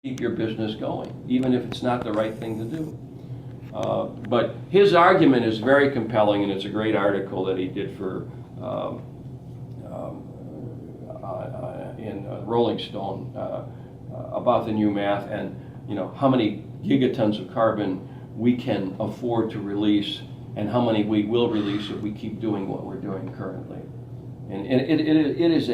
keep your business going, even if it's not the right thing to do. But his argument is very compelling, and it's a great article that he did for in Rolling Stone about the new math and how many gigatons of carbon we can afford to release and how many we will release if we keep doing what we're doing currently. And it is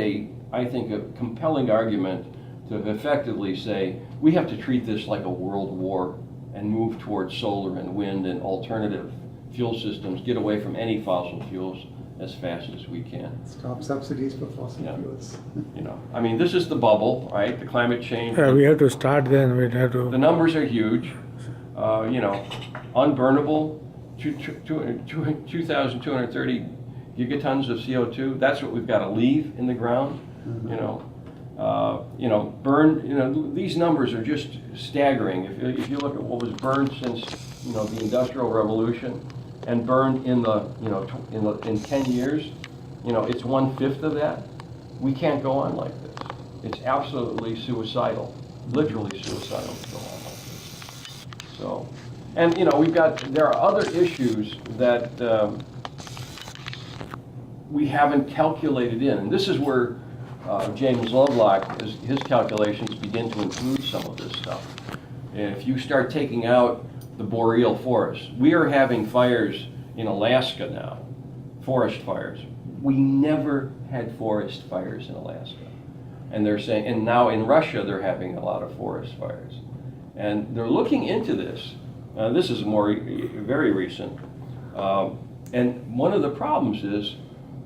I think, a compelling argument to effectively say we have to treat this like a world war and move towards solar and wind and alternative fuel systems, get away from any fossil fuels as fast as we can. Stop subsidies for fossil fuels. I mean, this is the bubble, right? The climate change. We have to start then. We have to. The numbers are huge. Unburnable, 2,230 gigatons of CO2. That's what we've got to leave in the ground. Burn. These numbers are just staggering. If you look at what was burned since the Industrial Revolution, and burned in in 10 years, it's 1/5 of that. We can't go on like this. It's absolutely suicidal, literally suicidal to go on like this. So, and there are other issues that we haven't calculated in, and this is where James Lovelock, his calculations begin to include some of this stuff. And if you start taking out the boreal forests, we are having fires in Alaska now, forest fires. We never had forest fires in Alaska. And they're saying, and now in Russia they're having a lot of forest fires. And they're looking into this. This is very recent. And one of the problems is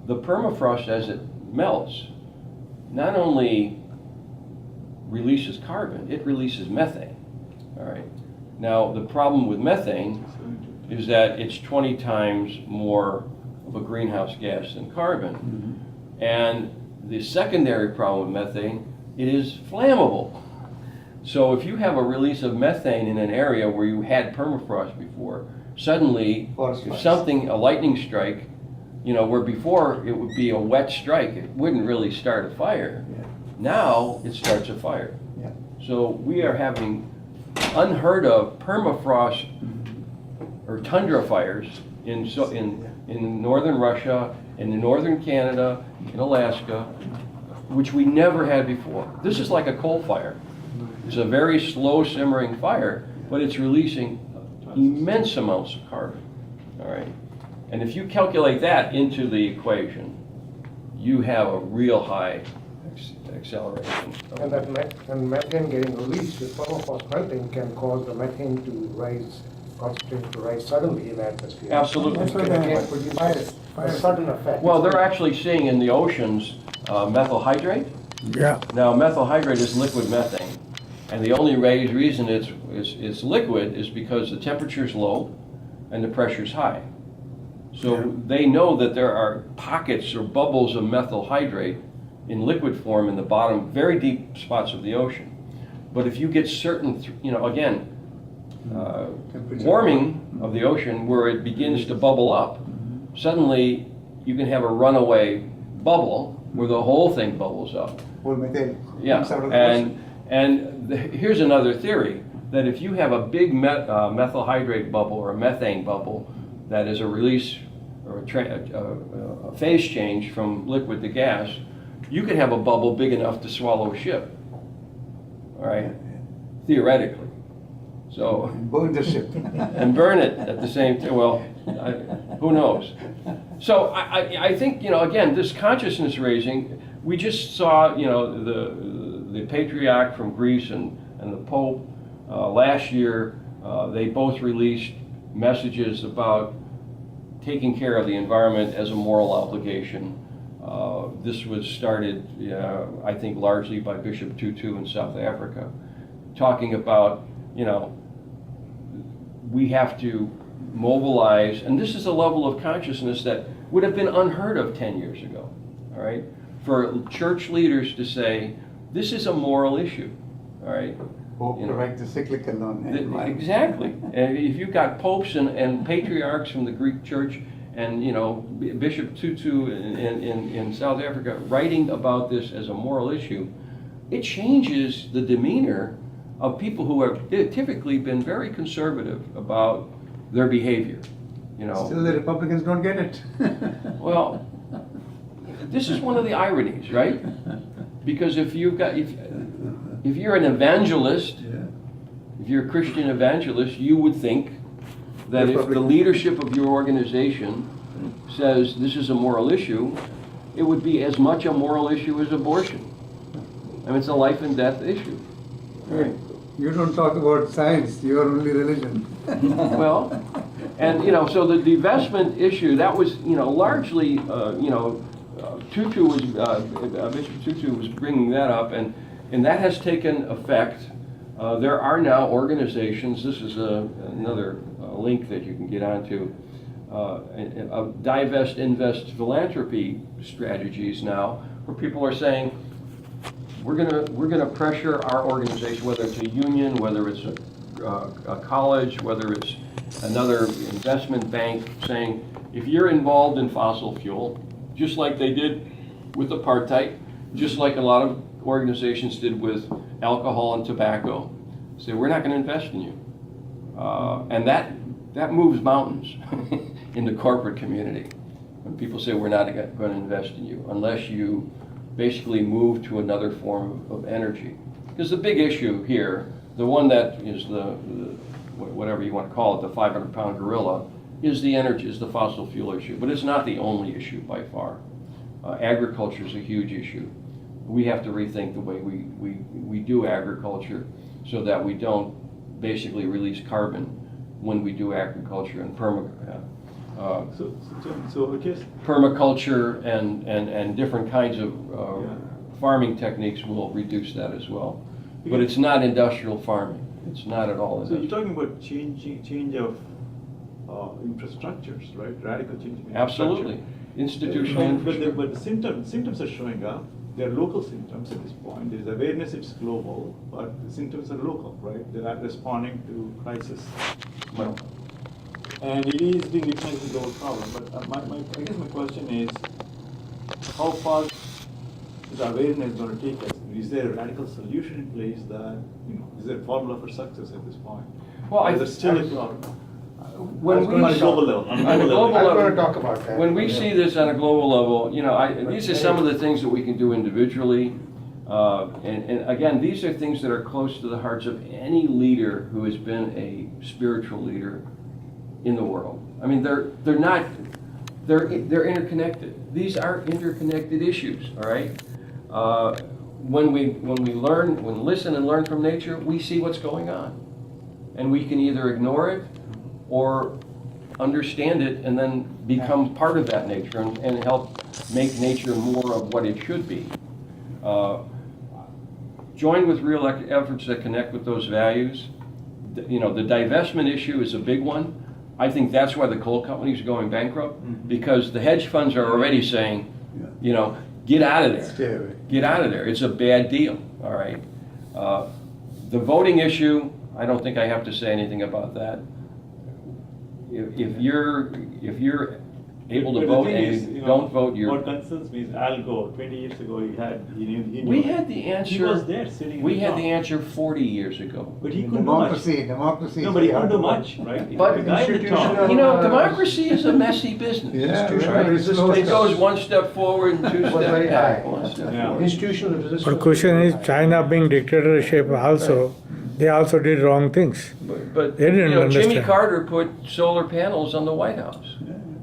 the permafrost, as it melts, not only releases carbon, it releases methane. All right. Now, the problem with methane is that it's 20 times more of a greenhouse gas than carbon. Mm-hmm. And the secondary problem with methane, it is flammable. So if you have a release of methane in an area where you had permafrost before, suddenly, if a lightning strike, where before it would be a wet strike, it wouldn't really start a fire. Yeah. Now it starts a fire. Yeah. So we are having unheard of permafrost or tundra fires in northern Russia, in northern Canada, in Alaska, which we never had before. This is like a coal fire. It's a very slow simmering fire, but it's releasing immense amounts of carbon. All right. And if you calculate that into the equation, you have a real high acceleration. And methane getting released with permafrost melting can cause the methane to rise, concentration to rise suddenly in the atmosphere. Absolutely. That's why they can't produce a sudden effect. Well, they're actually seeing in the oceans methyl hydrate. Yeah. Now, methyl hydrate is liquid methane. And the only reason it's liquid is because the temperature is low and the pressure is high. So they know that there are pockets or bubbles of methyl hydrate in liquid form in the bottom, very deep spots of the ocean. But if you get certain, warming of the ocean where it begins to bubble up, suddenly you can have a runaway bubble where the whole thing bubbles up. Here's another theory, that if you have a big methyl hydrate bubble or a methane bubble that is a release or a phase change from liquid to gas, you could have a bubble big enough to swallow a ship, all right, theoretically. So burn the ship. And burn it at the same time. Well, who knows? So I think, again, this consciousness raising, we just saw, the Patriarch from Greece and the Pope last year, they both released messages about taking care of the environment as a moral obligation. This was started, I think, largely by Bishop Tutu in South Africa, talking about, we have to mobilize, and this is a level of consciousness that would have been unheard of 10 years ago, all right? For church leaders to say, this is a moral issue, all right? Pope to write the cyclical on it. Exactly. And if you've got popes and patriarchs from the Greek church and Bishop Tutu in South Africa writing about this as a moral issue, it changes the demeanor of people who have typically been very conservative about their behavior, you know. Still, the Republicans don't get it. Well, this is one of the ironies, right? Because if you're an evangelist, if you're a Christian evangelist, you would think that if the leadership of your organization says this is a moral issue, it would be as much a moral issue as abortion. I mean, it's a life and death issue. Right. You don't talk about science, you're only religion. Well, and you know, so the divestment issue, that was, you know, largely, Tutu was, Bishop Tutu was bringing that up, and that has taken effect. There are now organizations, this is another link that you can get onto, divest, invest philanthropy strategies now, where people are saying, we're gonna pressure our organization, whether it's a union, whether it's a college, whether it's another investment bank, saying, if you're involved in fossil fuel, just like they did with apartheid, just like a lot of organizations did with alcohol and tobacco, say, we're not gonna invest in you. And that moves mountains in the corporate community. When people say, we're not gonna invest in you, unless you basically move to another form of energy. Because the big issue here, the one that is the whatever you want to call it, the 500-pound gorilla, is the energy, is the fossil fuel issue. But it's not the only issue by far. Agriculture is a huge issue. We have to rethink the way we do agriculture so that we don't basically release carbon when we do agriculture and permaculture and different kinds of farming techniques will reduce that as well. But it's not industrial farming. It's not at all. So you're talking about change of infrastructures, right? Radical change of infrastructure. Absolutely. Institutional infrastructure. But the symptoms are showing up. They're local symptoms at this point. There's awareness, it's global, but the symptoms are local, right? They're not responding to crisis. Well, And it is being recognized as a global problem. But I guess my question is, how far is the awareness going to take us? Is there a radical solution in place that, is there a formula for success at this point? well, Or is there still a problem? when we On a global level. on a global I'm level, going to talk about that. when we see this on a global level, these are some of the things that we can do individually. And again, these are things that are close to the hearts of any leader who has been a spiritual leader in the world. I mean, they're interconnected. These are interconnected issues, all right? When we listen and learn from nature, we see what's going on. And we can either ignore it or understand it and then become part of that nature and help make nature more of what it should be. Join with real efforts that connect with those values. The divestment issue is a big one. I think that's why the coal companies are going bankrupt, because the hedge funds are already saying, get out of there. Stay away. Get out of there. It's a bad deal, all right? The voting issue, I don't think I have to say anything about that. If you're able to But the vote thing and is, you don't vote, you're... What concerns me is Al Gore. 20 years ago, he knew. We had the answer. He was there sitting. We in had top. the answer 40 years ago. But he couldn't do much. Democracy. No, but he couldn't do much, right? But the guy at the top. Democracy is a messy business. Yeah, right? very slow It stuff. goes one step forward and two Was steps very back. high. One step Yeah. forward. Institutional resistance. But question is, China being dictatorship also, they also did wrong things. But They didn't Jimmy understand. Carter put solar panels on the White House.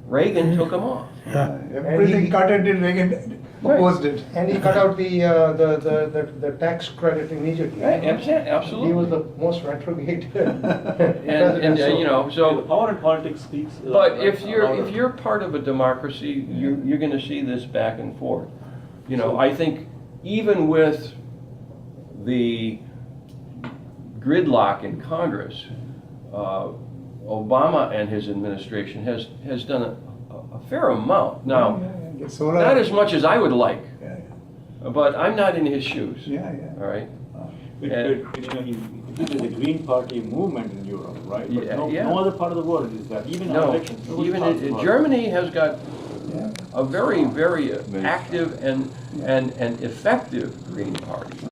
Reagan took them off. Yeah. Everything Carter did, Reagan opposed it. And he cut out the tax credit immediately. Right, He was absolutely. the most retrograde. And The so. power in politics speaks. a lot, But right? if you're part of a democracy, you're going to see this back and forth. I think even with the gridlock in Congress, Obama and his administration has done a fair amount. Now, Get solar. not as much as I would like, Yeah, but I'm not in his shoes. yeah. All right. But there's a Green Party movement in Europe, right? But Yeah. no other part of the world is that. Even our No, elections. nobody even talks about it. Germany has got Yeah. a very, very active and effective Green Party.